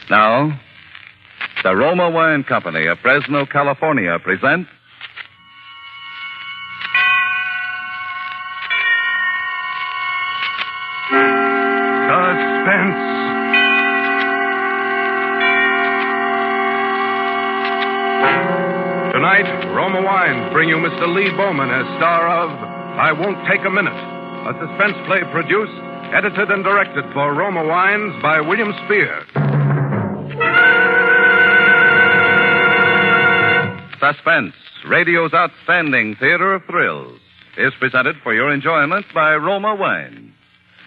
Now, the Roma Wine Company of Fresno, California presents Suspense. Tonight, Roma Wines bring you Mr. Lee Bowman as star of I Won't Take a Minute, a suspense play produced, edited, and directed for Roma Wines by William Spear. Suspense, radio's outstanding theater of thrills, is presented for your enjoyment by Roma Wines.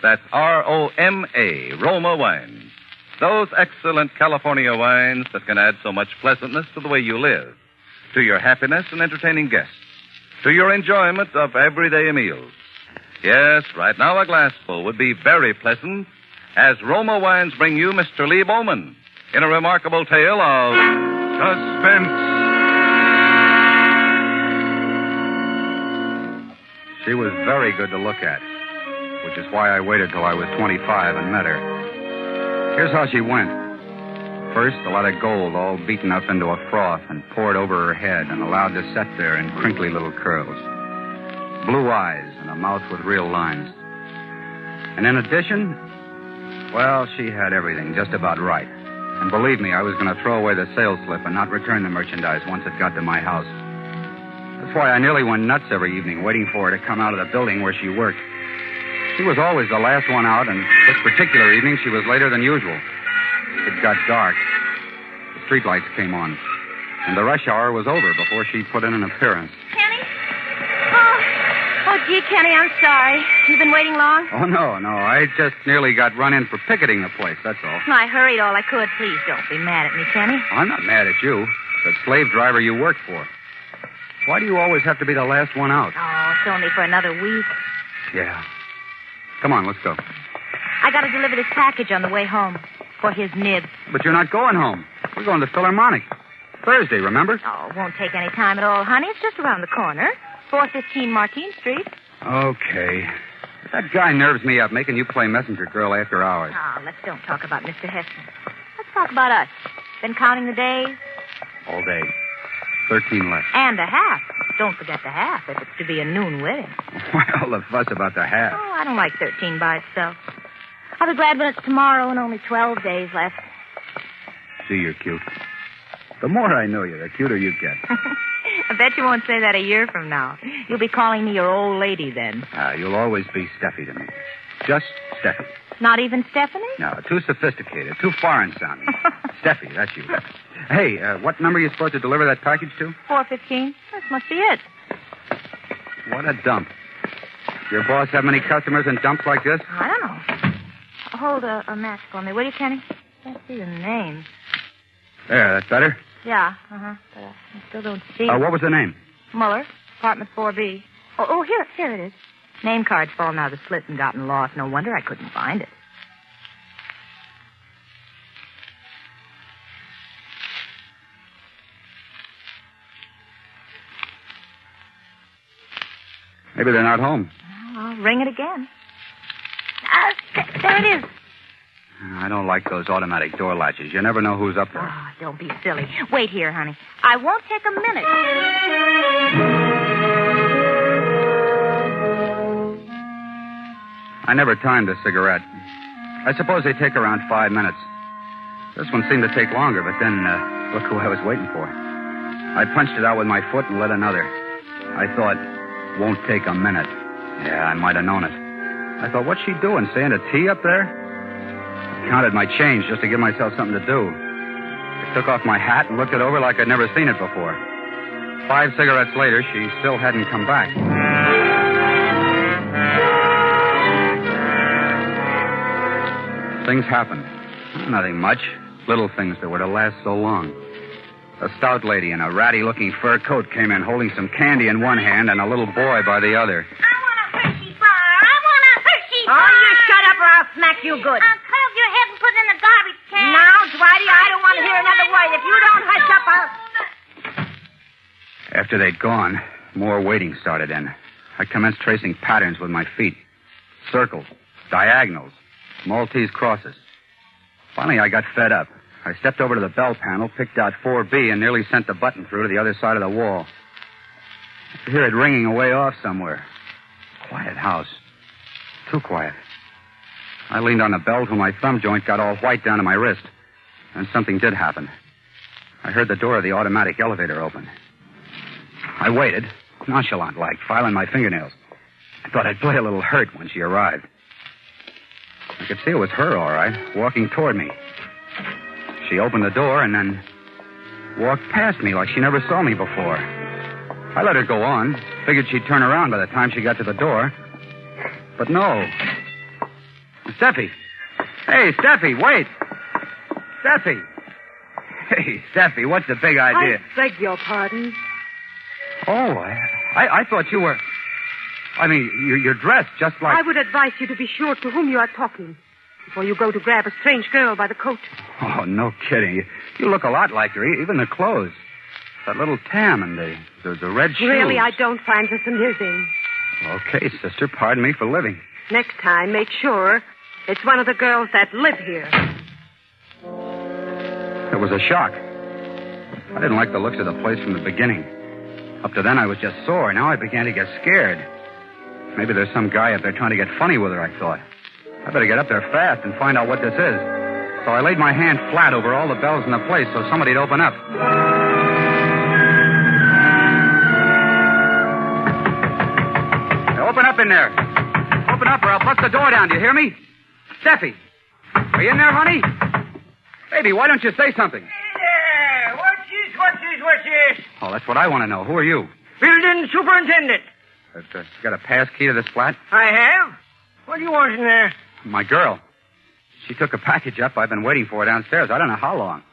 That's R-O-M-A, Roma Wines. Those excellent California wines that can add so much pleasantness to the way you live, to your happiness and entertaining guests, to your enjoyment of everyday meals. Yes, right now a glassful would be very pleasant as Roma Wines bring you Mr. Lee Bowman in a remarkable tale of Suspense. She was very good to look at, which is why I waited till I was 25 and met her. Here's how she went. First, a lot of gold all beaten up into a froth and poured over her head and allowed to set there in crinkly little curls. Blue eyes and a mouth with real lines. And in addition, well, she had everything just about right. And believe me, I was going to throw away the sales slip and not return the merchandise once it got to my house. That's why I nearly went nuts every evening waiting for her to come out of the building where she worked. She was always the last one out, and this particular evening she was later than usual. It got dark. The streetlights came on, and the rush hour was over before she put in an appearance. Kenny? Oh, gee, Kenny, I'm sorry. You've been waiting long? Oh, no. I just nearly got run in for picketing the place, that's all. I hurried all I could. Please don't be mad at me, Kenny. I'm not mad at you. The slave driver you work for. Why do you always have to be the last one out? Oh, it's only for another week. Yeah. Come on, let's go. I got to deliver this package on the way home for his nib. But you're not going home. We're going to Philharmonic. Thursday, remember? Oh, it won't take any time at all, honey. It's just around the corner. 415 Martine Street. Okay. That guy nerves me up, making you play messenger girl after hours. Oh, let's don't talk about Mr. Heston. Let's talk about us. Been counting the days? All day. 13 left. And a half. Don't forget the half if it's to be a noon wedding. Why all the fuss about the half? Oh, I don't like 13 by itself. I'll be glad when it's tomorrow and only 12 days left. See, you're cute. The more I know you, the cuter you get. I bet you won't say that a year from now. You'll be calling me your old lady then. You'll always be Steffi to me. Just Steffi. Not even Stephanie? No, too sophisticated, too foreign sounding. Steffi, that's you. Hey, what number are you supposed to deliver that package to? 415. This must be it. What a dump. Your boss have many customers in dumps like this? I don't know. Hold a match for me, will you, Kenny? Can't see the name. There, that's better. Yeah, But I still don't see it. What was the name? Muller, apartment 4B. Oh, here it is. Name card's fallen out of the slit and gotten lost. No wonder I couldn't find it. Maybe they're not home. I'll ring it again. There it is. I don't like those automatic door latches. You never know who's up there. Oh, don't be silly. Wait here, honey. I won't take a minute. I never timed a cigarette. I suppose they take around 5 minutes. This one seemed to take longer, but then, look who I was waiting for. I punched it out with my foot and lit another. I thought, won't take a minute. Yeah, I might have known it. I thought, what's she doing, saying a T up there? I counted my change just to give myself something to do. I took off my hat and looked it over like I'd never seen it before. 5 cigarettes later, she still hadn't come back. Things happened. Nothing much. Little things that were to last so long. A stout lady in a ratty-looking fur coat came in holding some candy in one hand and a little boy by the other. I want a Hershey bar. I want a Hershey bar. Oh, you shut up or I'll smack you good. I'll curl your head and put it in the garbage can. Now, Dwighty, I don't want to hear another word. If you don't hush up, I'll... After they'd gone, more waiting started in. I commenced tracing patterns with my feet. Circles, diagonals, Maltese crosses. Finally, I got fed up. I stepped over to the bell panel, picked out 4B, and nearly sent the button through to the other side of the wall. I could hear it ringing away off somewhere. Quiet house. Too quiet. I leaned on the bell till my thumb joint got all white down to my wrist. And something did happen. I heard the door of the automatic elevator open. I waited, nonchalant-like, filing my fingernails. I thought I'd play a little hurt when she arrived. I could see it was her, all right, walking toward me. She opened the door and then walked past me like she never saw me before. I let her go on. Figured she'd turn around by the time she got to the door. But no. Steffi. Hey, Steffi, wait. Steffi. Hey, Steffi, what's the big idea? I beg your pardon. Oh, I thought you were... I mean, you're dressed just like... I would advise you to be sure to whom you are talking before you go to grab a strange girl by the coat. Oh, no kidding. You look a lot like her, even the clothes. That little tam and the red shoes. Really, I don't find this amusing. Okay, sister, pardon me for living. Next time, make sure it's one of the girls that live here. It was a shock. I didn't like the looks of the place from the beginning. Up to then, I was just sore. Now I began to get scared. Maybe there's some guy up there trying to get funny with her, I thought. I better get up there fast and find out what this is. So I laid my hand flat over all the bells in the place so somebody'd open up. Hey, open up in there. Open up or I'll bust the door down. Do you hear me? Steffi, are you in there, honey? Baby, why don't you say something? Yeah, what's this? Oh, that's what I want to know. Who are you? Building superintendent. You got a pass key to this flat? I have. What do you want in there? My girl. She took a package up. I've been waiting for her downstairs. I don't know how long.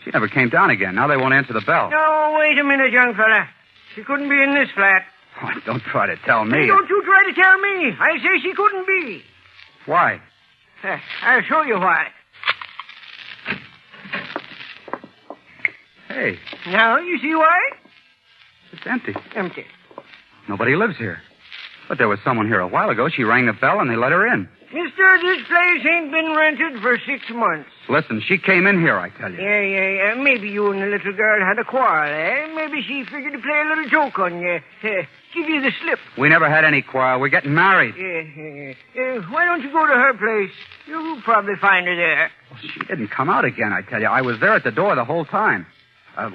She never came down again. Now they won't answer the bell. No, wait a minute, young fella. She couldn't be in this flat. Oh, don't try to tell me. Don't you try to tell me. I say she couldn't be. Why? I'll show you why. Hey. Now, you see why? It's empty. Empty. Nobody lives here. But there was someone here a while ago. She rang the bell and they let her in. Mister, this place ain't been rented for 6 months. Listen, she came in here, I tell you. Yeah. Maybe you and the little girl had a quarrel, eh? Maybe she figured to play a little joke on you. Give you the slip. We never had any quarrel. We're getting married. Why don't you go to her place? You'll probably find her there. Well, she didn't come out again, I tell you. I was there at the door the whole time.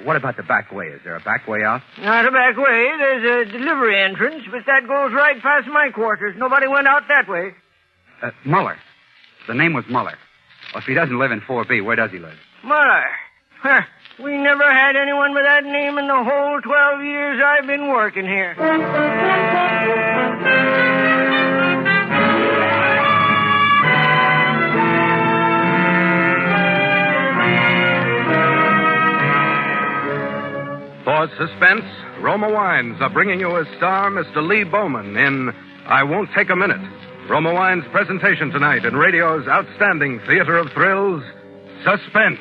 What about the back way? Is there a back way out? Not a back way. There's a delivery entrance, but that goes right past my quarters. Nobody went out that way. Muller. The name was Muller. Well, if he doesn't live in 4B, where does he live? Muller. We never had anyone with that name in the whole 12 years I've been working here. For Suspense, Roma Wines are bringing you as star Mr. Lee Bowman in I Won't Take a Minute. Roma Wines' presentation tonight in radio's outstanding theater of thrills, Suspense.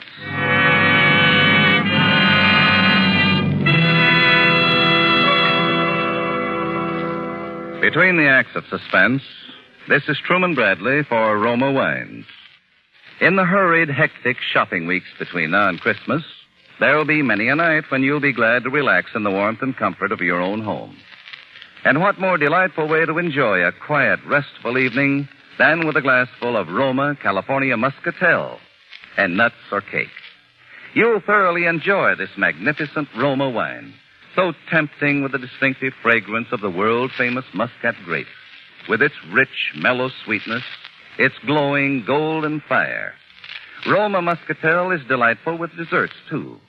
Between the acts of Suspense, this is Truman Bradley for Roma Wines. In the hurried, hectic shopping weeks between now and Christmas, there'll be many a night when you'll be glad to relax in the warmth and comfort of your own home. And what more delightful way to enjoy a quiet, restful evening than with a glassful of Roma California Muscatel and nuts or cake. You'll thoroughly enjoy this magnificent Roma wine, so tempting with the distinctive fragrance of the world-famous Muscat grape, with its rich, mellow sweetness, its glowing golden fire. Roma Muscatel is delightful with desserts, too.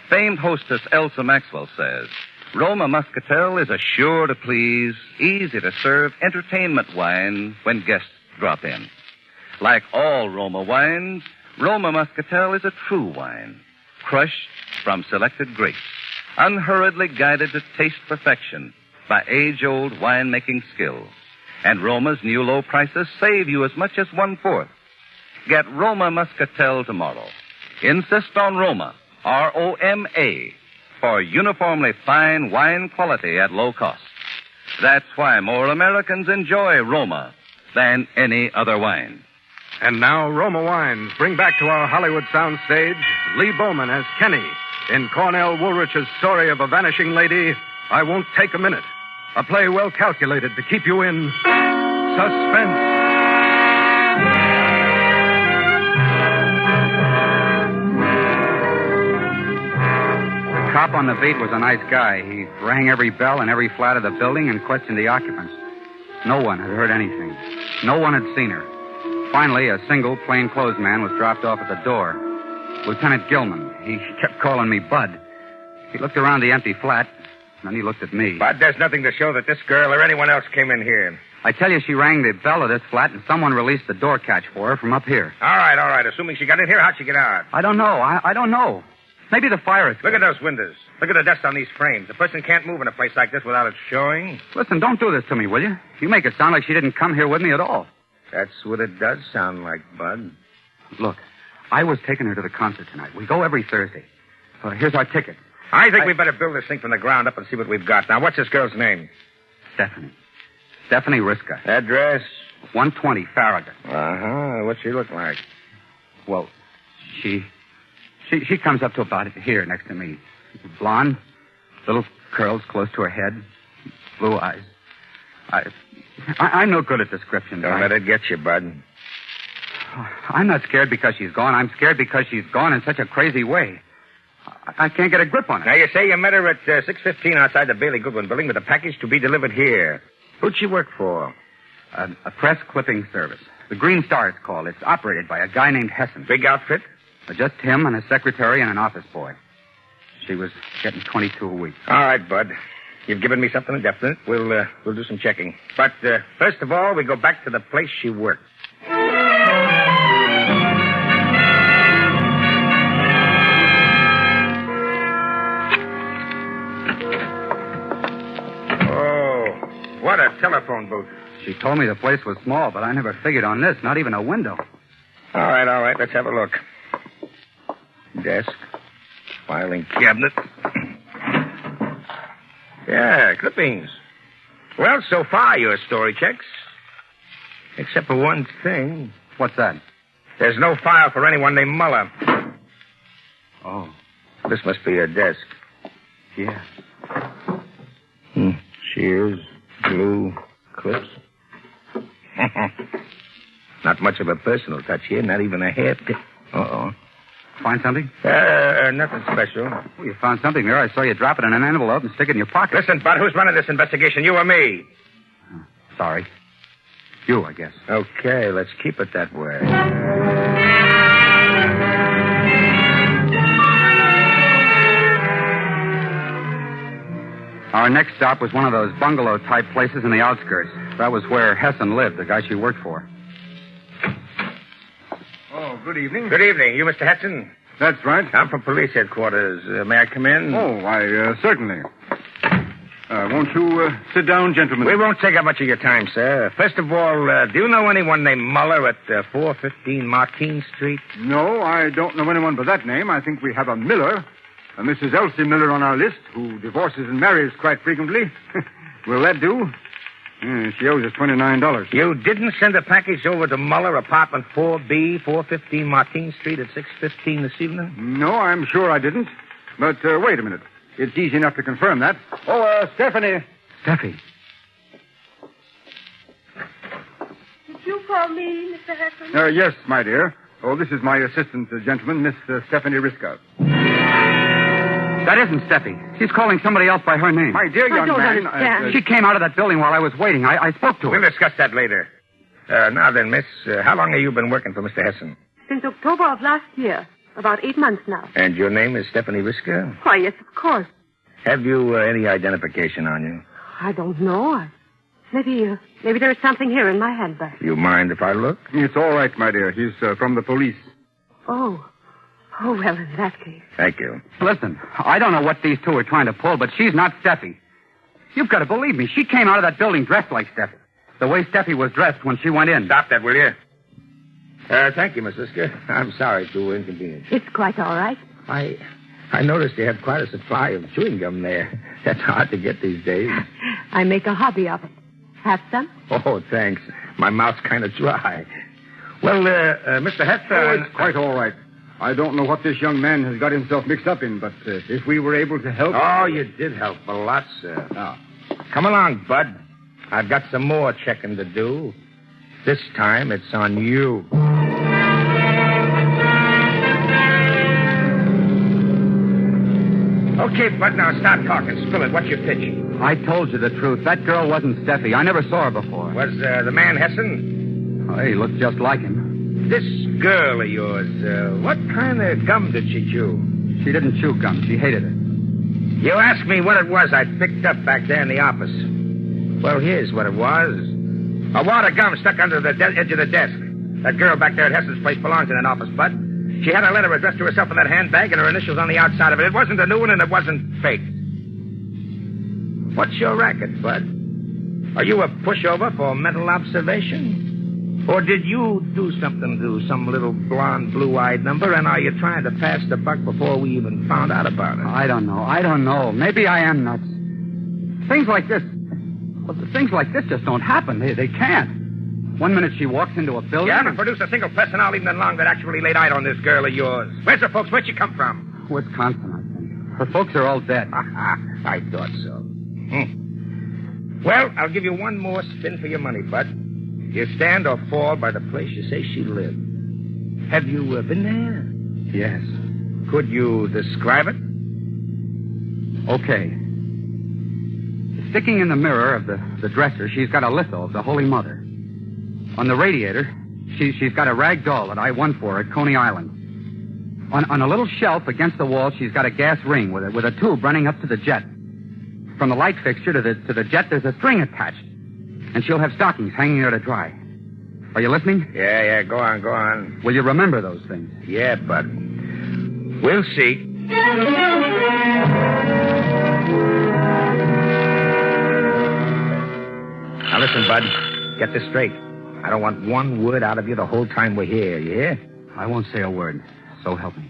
Famed hostess Elsa Maxwell says, Roma Muscatel is a sure to please, easy to serve entertainment wine when guests drop in. Like all Roma wines, Roma Muscatel is a true wine, crushed from selected grapes, unhurriedly guided to taste perfection by age-old winemaking skill. And Roma's new low prices save you as much as 1/4. Get Roma Muscatel tomorrow. Insist on Roma, R-O-M-A, for uniformly fine wine quality at low cost. That's why more Americans enjoy Roma than any other wine. And now, Roma Wines bring back to our Hollywood soundstage Lee Bowman as Kenny in Cornell Woolrich's story of a vanishing lady, I Won't Take a Minute. A play well calculated to keep you in suspense. The cop on the beat was a nice guy. He rang every bell in every flat of the building and questioned the occupants. No one had heard anything. No one had seen her. Finally, a single plainclothes man was dropped off at the door. Lieutenant Gilman. He kept calling me Bud. He looked around the empty flat, and then he looked at me. Bud, there's nothing to show that this girl or anyone else came in here. I tell you, she rang the bell of this flat, and someone released the door catch for her from up here. All right. Assuming she got in here, how'd she get out? I don't know. I don't know. Maybe the fire escape. Look at those windows. Look at the dust on these frames. A person can't move in a place like this without it showing. Listen, don't do this to me, will you? You make it sound like she didn't come here with me at all. That's what it does sound like, Bud. Look, I was taking her to the concert tonight. We go every Thursday. Here's our ticket. I think we better build this thing from the ground up and see what we've got. Now, what's this girl's name? Stephanie. Stephanie Riska. Address? 120 Farragut. Uh-huh. What's she look like? Well, she comes up to about here next to me. Blonde, little curls close to her head, blue eyes. I'm no good at description. Don't let it get you, Bud. I'm not scared because she's gone. I'm scared because she's gone in such a crazy way. I can't get a grip on her. Now, you say you met her at 6:15 outside the Bailey Goodwin building with a package to be delivered here. Who'd she work for? A press clipping service. The Green Star, it's called. It's operated by a guy named Hessen. Big outfit? Just him and a secretary and an office boy. She was getting $22 a week. All right, Bud. You've given me something definite. We'll do some checking. But first of all, we go back to the place she worked. Oh, what a telephone booth. She told me the place was small, but I never figured on this. Not even a window. All right. Let's have a look. Desk. Filing cabinet. Yeah, clippings. Well, so far, your story checks. Except for one thing. What's that? There's no file for anyone named Muller. Oh. This must be her desk. Yeah. Shears, glue, clips. Not much of a personal touch here, not even a hairpin. Uh-oh. Find something? Nothing special. Oh, you found something there. I saw you drop it in an envelope and stick it in your pocket. Listen, Bud, who's running this investigation, you or me? Sorry. You, I guess. Okay, let's keep it that way. Our next stop was one of those bungalow-type places in the outskirts. That was where Hessen lived, the guy she worked for. Oh, good evening. Good evening. You Mr. Hudson? That's right. I'm from police headquarters. May I come in? Oh, certainly. Won't you sit down, gentlemen? We won't take up much of your time, sir. First of all, do you know anyone named Muller at 415 Martine Street? No, I don't know anyone by that name. I think we have a Miller, a Mrs. Elsie Miller on our list, who divorces and marries quite frequently. Will that do? She owes us $29. You didn't send a package over to Muller, apartment 4B, 415 Martine Street at 6:15 this evening? No, I'm sure I didn't. But wait a minute. It's easy enough to confirm that. Oh, Stephanie. Steffi. Did you call me, Mr. Hessen? Yes, my dear. Oh, this is my assistant, gentleman, Miss Stephanie Riska. That isn't Steffi. She's calling somebody else by her name. My dear young don't man. understand. She came out of that building while I was waiting. I spoke to her. We'll discuss that later. Now then, miss, how long have you been working for Mr. Hessen? Since October of last year. About 8 months now. And your name is Stephanie Riska? Why, yes, of course. Have you any identification on you? I don't know. Maybe there's something here in my handbag. You mind if I look? It's all right, my dear. He's from the police. Oh, well, in that case. Thank you. Listen, I don't know what these two are trying to pull, but she's not Steffi. You've got to believe me. She came out of that building dressed like Steffi. The way Steffi was dressed when she went in. Stop that, will you? Thank you, Miss Riska. I'm sorry to inconvenience. It's quite all right. I noticed you have quite a supply of chewing gum there. That's hard to get these days. I make a hobby of it. Have some? Oh, thanks. My mouth's kind of dry. Well, Mr. Hester... Oh, it's quite all right. I don't know what this young man has got himself mixed up in, but if we were able to help... Oh, you did help a lot, sir. Ah. Come along, Bud. I've got some more checking to do. This time, it's on you. Okay, Bud, now start talking. Spill it. What's your pitch? I told you the truth. That girl wasn't Steffi. I never saw her before. Was the man Hessen? Oh, he looked just like him. This girl of yours, what kind of gum did she chew? She didn't chew gum. She hated it. You asked me what it was I picked up back there in the office. Well, here's what it was. A wad of gum stuck under the edge of the desk. That girl back there at Hessen's place belongs in that office, Bud. She had a letter addressed to herself in that handbag and her initials on the outside of it. It wasn't a new one and it wasn't fake. What's your racket, Bud? Are you a pushover for mental observation? Or did you do something to some little blonde, blue-eyed number, and are you trying to pass the buck before we even found out about it? I don't know. Maybe I am nuts. Things like this... Well, things like this just don't happen. They can't. One minute she walks into a building... You haven't produced a single person all evening long that actually laid eyes on this girl of yours. Where's her folks? Where'd she come from? Wisconsin, I think. Her folks are all dead. I thought so. Well, I'll give you one more spin for your money, Bud. You stand or fall by the place you say she lived. Have you been there? Yes. Could you describe it? Okay. Sticking in the mirror of the dresser, she's got a litho of the Holy Mother. On the radiator, she's got a rag doll that I won for at Coney Island. On a little shelf against the wall, she's got a gas ring with a tube running up to the jet. From the light fixture to the jet, there's a string attached. And she'll have stockings hanging there to dry. Are you listening? Yeah, go on. Will you remember those things? Yeah, Bud. We'll see. Now listen, Bud. Get this straight. I don't want one word out of you the whole time we're here, you hear? I won't say a word, so help me.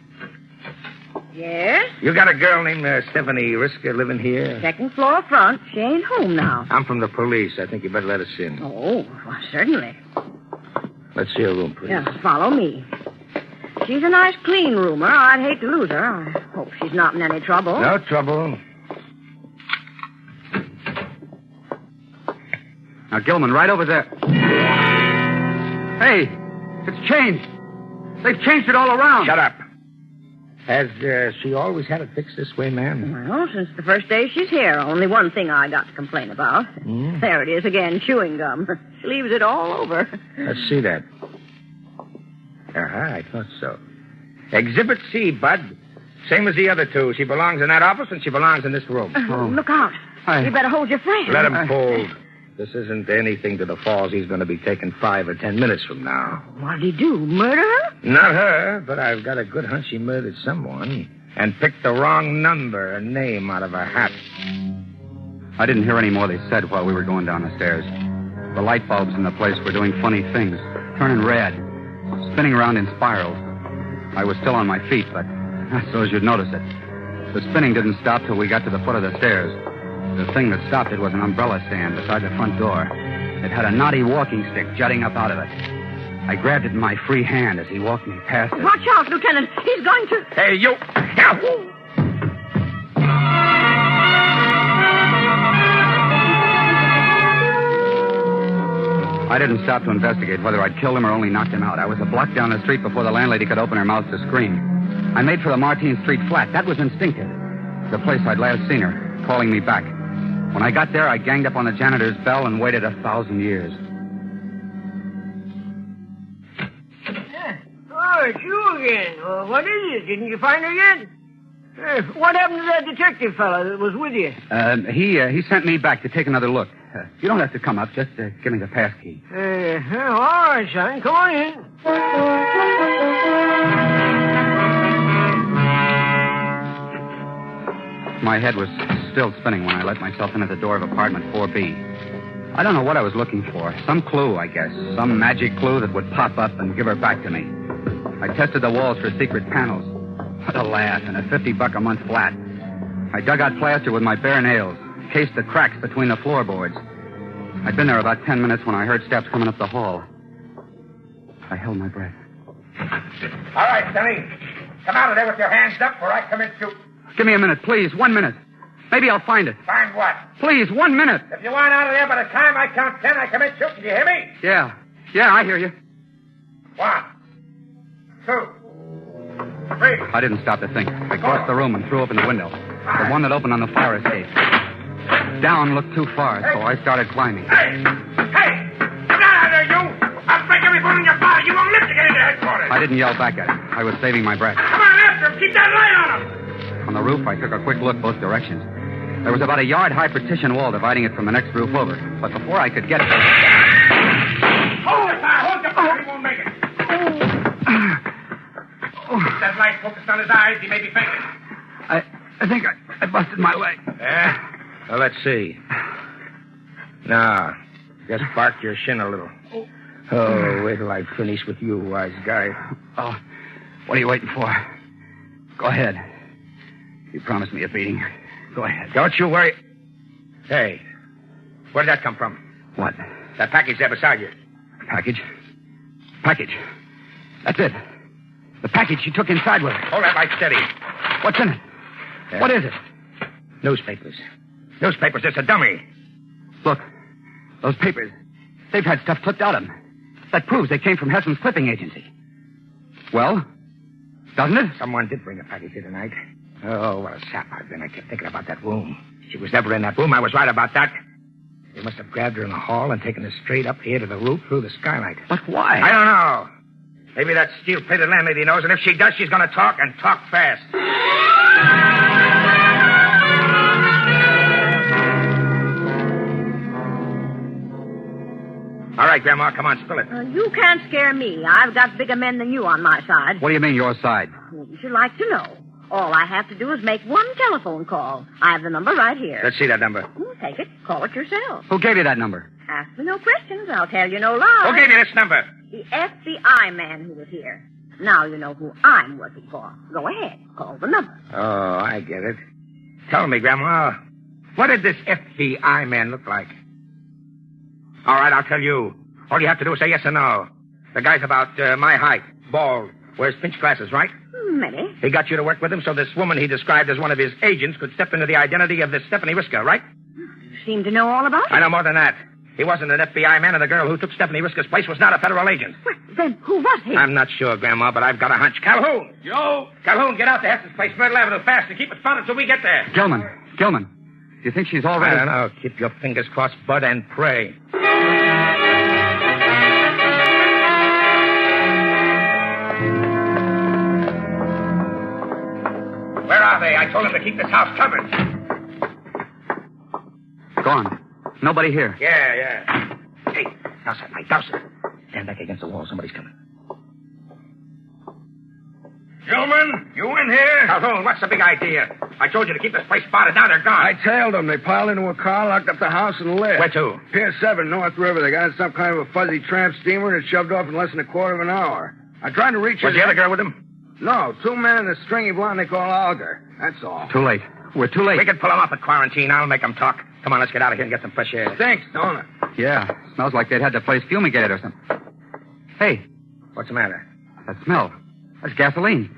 Yes? You got a girl named Stephanie Risker living here? Second floor front. She ain't home now. I'm from the police. I think you better let us in. Oh, well, certainly. Let's see her room, please. Yeah, follow me. She's a nice, clean roomer. I'd hate to lose her. I hope she's not in any trouble. No trouble. Now, Gilman, right over there. Hey, it's changed. They've changed it all around. Shut up. Has she always had it fixed this way, ma'am? Well, since the first day she's here. Only one thing I got to complain about. There it is again, chewing gum. She leaves it all over. Let's see that. I thought so. Exhibit C, Bud. Same as the other two. She belongs in that office and she belongs in this room. Look out. You better hold your friend. Let him hold. This isn't anything to the falls he's going to be taking 5 or 10 minutes from now. What'd he do? Murder her? Not her, but I've got a good hunch he murdered someone and picked the wrong number and name out of a hat. I didn't hear any more they said while we were going down the stairs. The light bulbs in the place were doing funny things, turning red, spinning around in spirals. I was still on my feet, but not so as you'd notice it. The spinning didn't stop till we got to the foot of the stairs. The thing that stopped it was an umbrella stand beside the front door. It had a knotty walking stick jutting up out of it. I grabbed it in my free hand as he walked me past it. Watch out, Lieutenant. He's going to... Hey, you! I didn't stop to investigate whether I'd killed him or only knocked him out. I was a block down the street before the landlady could open her mouth to scream. I made for the Martine Street flat. That was instinctive. The place I'd last seen her, calling me back. When I got there, I ganged up on the janitor's bell and waited 1,000 years. Oh, it's you again. What is it? Didn't you find her yet? What happened to that detective fellow that was with you? He sent me back to take another look. You don't have to come up. Just give me the pass key. All right, son. Come on in. My head was still spinning when I let myself in at the door of apartment 4B. I don't know what I was looking for. Some clue, I guess. Some magic clue that would pop up and give her back to me. I tested the walls for secret panels. What a laugh, and a $50 a month flat. I dug out plaster with my bare nails, cased the cracks between the floorboards. I'd been there about 10 minutes when I heard steps coming up the hall. I held my breath. All right, Sonny. Come out of there with your hands up or I come and shoot. Give me a minute, please. 1 minute. Maybe I'll find it. Find what? Please, 1 minute. If you aren't out of there by the time I count 10, I come and shoot. Did you hear me? Yeah. Yeah, I hear you. 1, 2, 3. I didn't stop to think. I crossed the room and threw open the window. The one that opened on the fire escape. Down looked too far, so I started climbing. Hey! Hey! Come out of there, you! I'll break every bone in your body. You won't live to get into headquarters. I didn't yell back at him. I was saving my breath. Come on after him. Keep that light on him. On the roof, I took a quick look both directions. There was about a yard-high partition wall dividing it from the next roof over. But before I could get it... Hold the fire! Hold the fire! He won't make it. Keep that light focused on his eyes. He may be fainting. I think I busted my leg. Yeah? Well, let's see. Now, just bark your shin a little. Oh, wait till I finish with you, wise guy. Oh, what are you waiting for? Go ahead. You promised me a beating. Go ahead. Don't you worry. Hey, where did that come from? What? That package there beside you. Package? Package. That's it. The package you took inside with her. Hold that light steady. What's in it? What is it? Newspapers. Newspapers. It's a dummy. Look, those papers. They've had stuff clipped out of them. That proves they came from Hessen's clipping agency. Well, doesn't it? Someone did bring a package here tonight. Oh, what a sap I've been. I kept thinking about that room. She was never in that room. I was right about that. They must have grabbed her in the hall and taken her straight up here to the roof through the skylight. But why? I don't know. Maybe that steel-plated landlady knows, and if she does, she's going to talk and talk fast. All right, Grandma, come on, spill it. You can't scare me. I've got bigger men than you on my side. What do you mean, your side? Wouldn't you like to know? All I have to do is make one telephone call. I have the number right here. Let's see that number. Take it. Call it yourself. Who gave you that number? Ask me no questions. I'll tell you no lies. Who gave you this number? The FBI man who was here. Now you know who I'm working for. Go ahead. Call the number. Oh, I get it. Tell me, Grandma, what did this FBI man look like? All right, I'll tell you. All you have to do is say yes or no. The guy's about my height, bald, wears pinch glasses, right? Maybe. He got you to work with him so this woman he described as one of his agents could step into the identity of this Stephanie Risker, right? You seem to know all about it. I know more than that. He wasn't an FBI man, and the girl who took Stephanie Risker's place was not a federal agent. Well, then who was he? I'm not sure, Grandma, but I've got a hunch. Calhoun! Yo! Calhoun, get out to Heston's place, Myrtle Avenue, fast, and keep it spotted till we get there. Gilman. Do you think she's already... I don't know. Keep your fingers crossed, Bud, and pray. Where are they? I told them to keep this house covered. Gone. Nobody here. Yeah. Hey, douse it, Mike, douse it. Stand back against the wall. Somebody's coming. Gentlemen, you in here? Calhoun, what's the big idea? I told you to keep this place spotted. Now they're gone. I tailed them. They piled into a car, locked up the house, and left. Where to? Pier 7, North River. They got in some kind of a fuzzy tramp steamer and it shoved off in less than a quarter of an hour. I tried to reach Was her. the other girl with him? No, 2 men and a stringy blonde they call Alger. That's all. Too late. We're too late. We can pull them off at quarantine. I'll make them talk. Come on, let's get out of here and get some fresh air. Thanks, don't it? Yeah. Smells like they'd had the place fumigated or something. Hey, What's the matter? that smell. That's gasoline.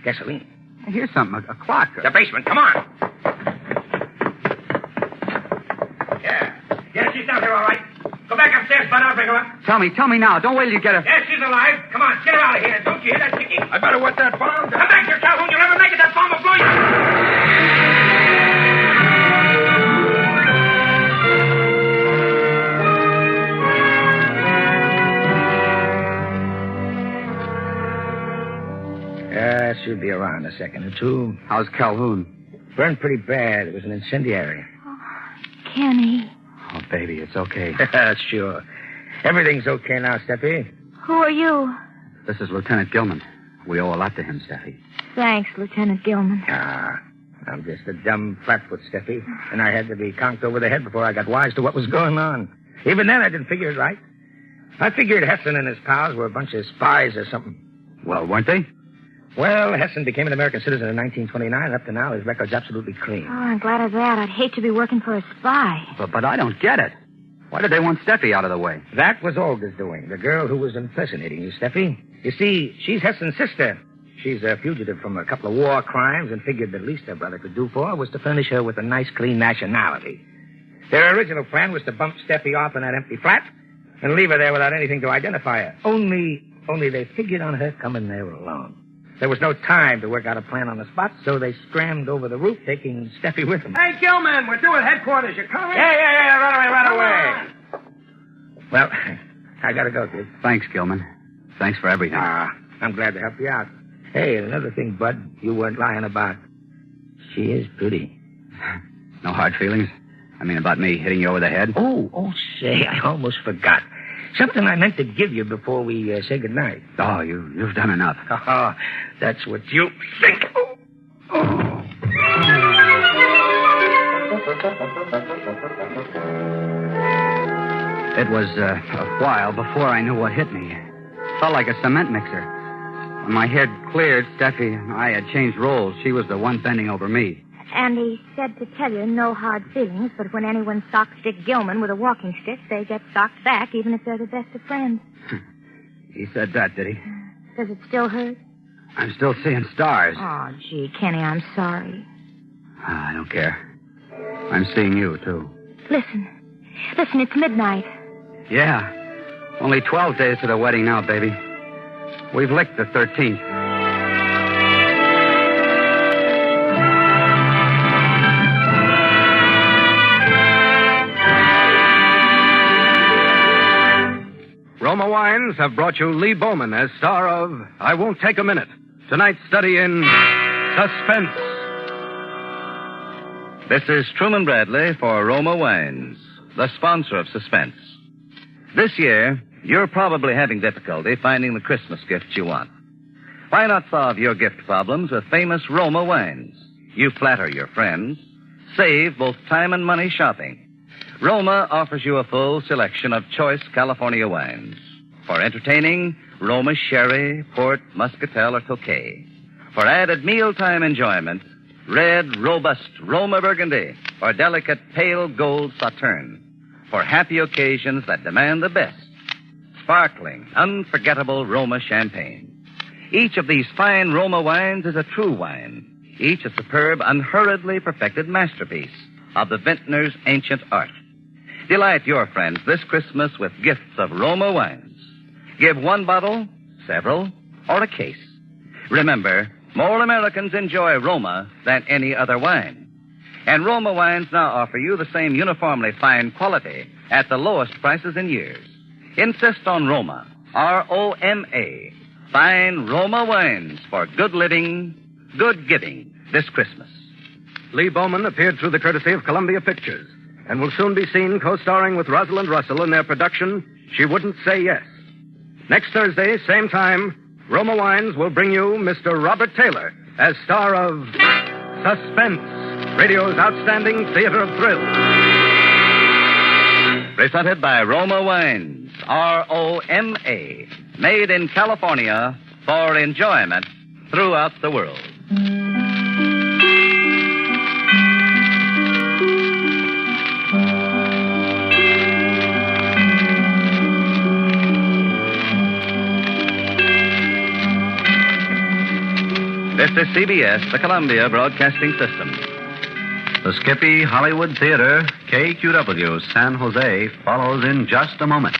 Gasoline. I hear something. A clock. The basement. Come on. Yeah, she's down here, all right. Go back upstairs, Bud. I'll bring her up. Tell me now. Don't wait till you get her. Yeah, she's alive. Come on, get her out of here. Don't you hear that ticking? I better wet that bomb. Come back here, Calhoun. You'll never make it. That bomb will blow you. She'll be around a second or two. How's Calhoun? Burned pretty bad. It was an incendiary. Kenny. Oh, baby, it's okay. Sure. Everything's okay now, Steffi. Who are you? This is Lieutenant Gilman. We owe a lot to him, Steffi. Thanks, Lieutenant Gilman. I'm just a dumb flatfoot, Steffi. And I had to be conked over the head before I got wise to what was going on. Even then, I didn't figure it right. I figured Hessen and his pals were a bunch of spies or something. Well, weren't they? Well, Hessen became an American citizen in 1929. Up to now, his record's absolutely clean. Oh, I'm glad of that. I'd hate to be working for a spy. But I don't get it. Why did they want Steffi out of the way? That was Olga's doing, the girl who was impersonating you, Steffi. You see, she's Heston's sister. She's a fugitive from a couple of war crimes and figured the least her brother could do for her was to furnish her with a nice, clean nationality. Their original plan was to bump Steffi off in that empty flat and leave her there without anything to identify her. Only they figured on her coming there alone. There was no time to work out a plan on the spot, so they scrammed over the roof, taking Steffi with them. Hey, Gilman, we're due at headquarters. You coming? Yeah, right away. Well, I gotta go, kid. Thanks, Gilman. Thanks for everything. I'm glad to help you out. Hey, another thing, Bud, you weren't lying about. She is pretty. No hard feelings? I mean, about me hitting you over the head? Oh, say, I almost forgot. Something I meant to give you before we say goodnight. Oh, you've done enough. Oh, that's what you think. It was a while before I knew what hit me. Felt like a cement mixer. When my head cleared, Steffi and I had changed roles. She was the one bending over me. And he said to tell you no hard feelings, but when anyone socks Dick Gilman with a walking stick, they get socked back, even if they're the best of friends. He said that, did he? Does it still hurt? I'm still seeing stars. Oh, gee, Kenny, I'm sorry. I don't care. I'm seeing you, too. Listen, it's midnight. Yeah. Only 12 days to the wedding now, baby. We've licked the 13th. Roma Wines have brought you Lee Bowman as star of I Won't Take a Minute. Tonight's study in Suspense. This is Truman Bradley for Roma Wines, the sponsor of Suspense. This year, you're probably having difficulty finding the Christmas gifts you want. Why not solve your gift problems with famous Roma Wines? You flatter your friends, save both time and money shopping. Roma offers you a full selection of choice California wines. For entertaining, Roma Sherry, Port, Muscatel, or Tokay. For added mealtime enjoyment, red, robust Roma Burgundy, or delicate pale gold Sauterne. For happy occasions that demand the best, sparkling, unforgettable Roma Champagne. Each of these fine Roma wines is a true wine. Each a superb, unhurriedly perfected masterpiece of the vintner's ancient art. Delight your friends this Christmas with gifts of Roma wines. Give one bottle, several, or a case. Remember, more Americans enjoy Roma than any other wine. And Roma wines now offer you the same uniformly fine quality at the lowest prices in years. Insist on Roma, R-O-M-A, fine Roma wines for good living, good giving this Christmas. Lee Bowman appeared through the courtesy of Columbia Pictures and will soon be seen co-starring with Rosalind Russell in their production, She Wouldn't Say Yes. Next Thursday, same time, Roma Wines will bring you Mr. Robert Taylor as star of Suspense, radio's outstanding theater of thrills. Presented by Roma Wines, R-O-M-A, made in California for enjoyment throughout the world. This is CBS, the Columbia Broadcasting System. The Skippy Hollywood Theater, KQW, San Jose, follows in just a moment.